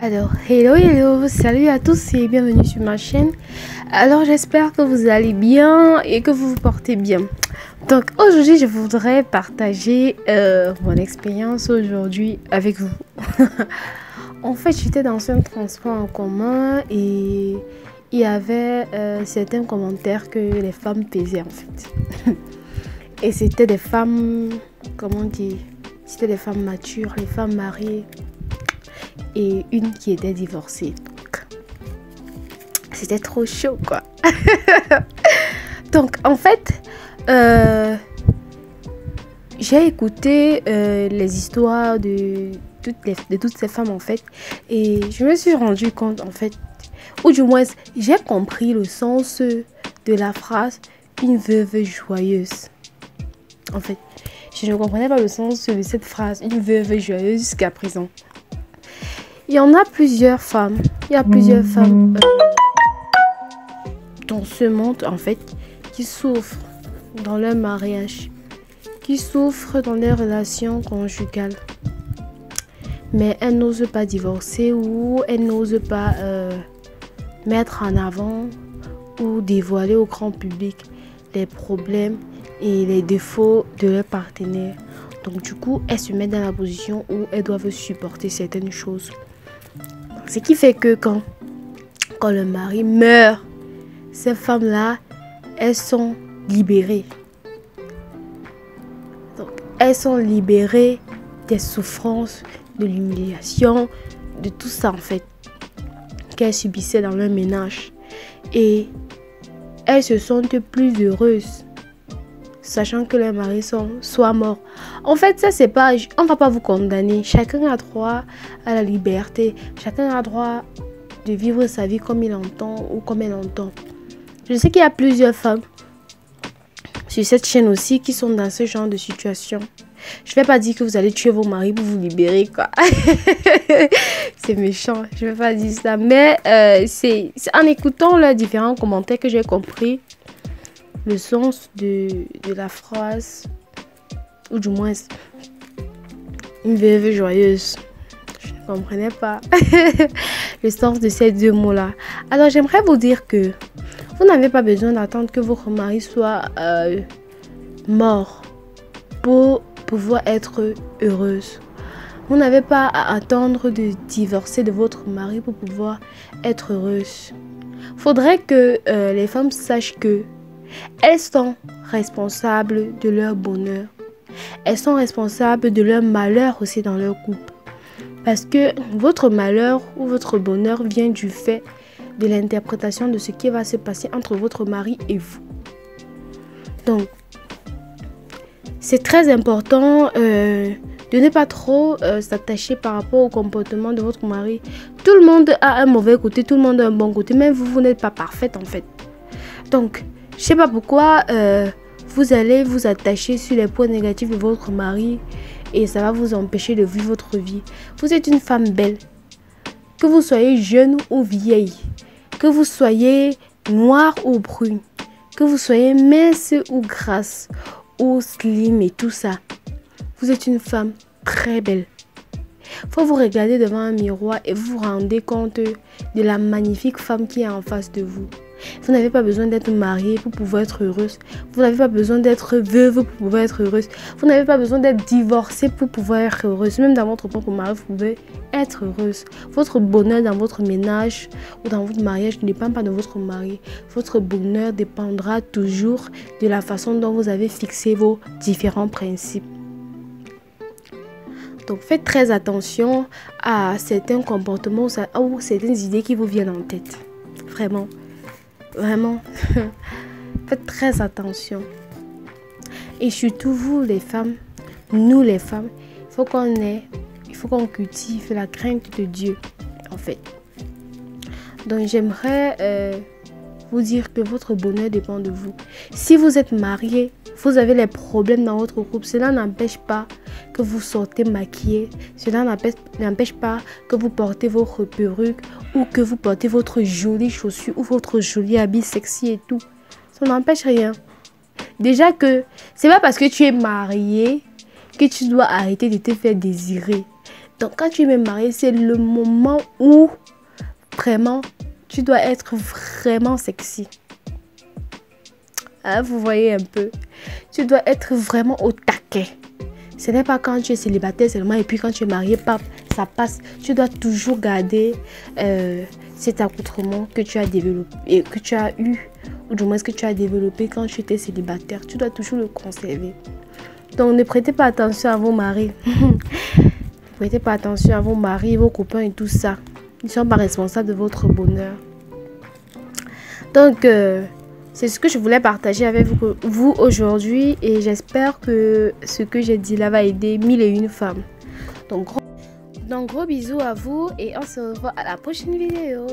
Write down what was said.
Alors, hello, salut à tous et bienvenue sur ma chaîne. Alors, j'espère que vous allez bien et que vous vous portez bien. Donc, aujourd'hui, je voudrais partager mon expérience aujourd'hui avec vous. En fait, j'étais dans un transport en commun et il y avait certains commentaires que les femmes faisaient en fait. Et c'était des femmes, comment dire, c'était des femmes matures, les femmes mariées. Et une qui était divorcée. C'était trop chaud quoi. Donc en fait j'ai écouté les histoires de toutes ces femmes en fait, et je me suis rendu compte en fait, ou du moins j'ai compris le sens de la phrase une veuve joyeuse. En fait je ne comprenais pas le sens de cette phrase une veuve joyeuse jusqu'à présent. Il y en a plusieurs femmes, dans ce monde en fait, qui souffrent dans leur mariage, qui souffrent dans leurs relations conjugales. Mais elles n'osent pas divorcer ou elles n'osent pas mettre en avant ou dévoiler au grand public les problèmes et les défauts de leur partenaire. Donc du coup, elles se mettent dans la position où elles doivent supporter certaines choses. Ce qui fait que quand le mari meurt, ces femmes-là, elles sont libérées. Donc, elles sont libérées des souffrances, de l'humiliation, de tout ça en fait, qu'elles subissaient dans leur ménage. Et elles se sentent plus heureuses, sachant que leur mari soit mort. En fait, ça c'est pas, on va pas vous condamner. Chacun a droit à la liberté. Chacun a droit de vivre sa vie comme il entend ou comme elle entend. Je sais qu'il y a plusieurs femmes sur cette chaîne aussi qui sont dans ce genre de situation. Je vais pas dire que vous allez tuer vos maris pour vous libérer quoi. C'est méchant, je vais pas dire ça. Mais c'est en écoutant leurs différents commentaires que j'ai compris le sens de la phrase, ou du moins une veuve joyeuse. Je ne comprenais pas le sens de ces deux mots-là. Alors j'aimerais vous dire que vous n'avez pas besoin d'attendre que votre mari soit mort pour pouvoir être heureuse. Vous n'avez pas à attendre de divorcer de votre mari pour pouvoir être heureuse. Faudrait que les femmes sachent que elles sont responsables de leur bonheur. Elles sont responsables de leur malheur aussi dans leur couple. Parce que votre malheur ou votre bonheur vient du fait de l'interprétation de ce qui va se passer entre votre mari et vous. Donc, c'est très important de ne pas trop s'attacher par rapport au comportement de votre mari. Tout le monde a un mauvais côté, tout le monde a un bon côté. Même vous n'êtes pas parfaite en fait. Donc, je sais pas pourquoi vous allez vous attacher sur les points négatifs de votre mari et ça va vous empêcher de vivre votre vie. Vous êtes une femme belle. Que vous soyez jeune ou vieille, que vous soyez noire ou brune, que vous soyez mince ou grasse ou slim et tout ça, vous êtes une femme très belle. Faut vous regarder devant un miroir et vous vous rendez compte de la magnifique femme qui est en face de vous. Vous n'avez pas besoin d'être mariée pour pouvoir être heureuse. Vous n'avez pas besoin d'être veuve pour pouvoir être heureuse. Vous n'avez pas besoin d'être divorcée pour pouvoir être heureuse. Même dans votre propre mari, vous pouvez être heureuse. Votre bonheur dans votre ménage ou dans votre mariage ne dépend pas de votre mari. Votre bonheur dépendra toujours de la façon dont vous avez fixé vos différents principes. Donc faites très attention à certains comportements ou certaines idées qui vous viennent en tête. Vraiment. Vraiment, faites très attention. Et surtout vous les femmes, nous les femmes, il faut qu'on cultive la crainte de Dieu en fait. Donc j'aimerais vous dire que votre bonheur dépend de vous. Si vous êtes marié, vous avez les problèmes dans votre couple, cela n'empêche pas que vous sortez maquillée, cela n'empêche pas que vous portez votre perruque ou que vous portez votre jolie chaussure ou votre joli habit sexy et tout. Ça n'empêche rien. Déjà que c'est pas parce que tu es marié que tu dois arrêter de te faire désirer. Donc quand tu es même marié, c'est le moment où vraiment tu dois être vraiment sexy. Hein, vous voyez un peu. Tu dois être vraiment au taquet. Ce n'est pas quand tu es célibataire seulement et puis quand tu es marié, paf, ça passe. Tu dois toujours garder cet accoutrement que tu as développé, que tu as eu, ou du moins que tu as développé quand tu étais célibataire. Tu dois toujours le conserver. Donc ne prêtez pas attention à vos maris. Ne prêtez pas attention à vos maris, vos copains et tout ça. Ils ne sont pas responsables de votre bonheur. Donc, c'est ce que je voulais partager avec vous aujourd'hui. Et j'espère que ce que j'ai dit là va aider 1001 femmes. Donc, gros bisous à vous et on se revoit à la prochaine vidéo.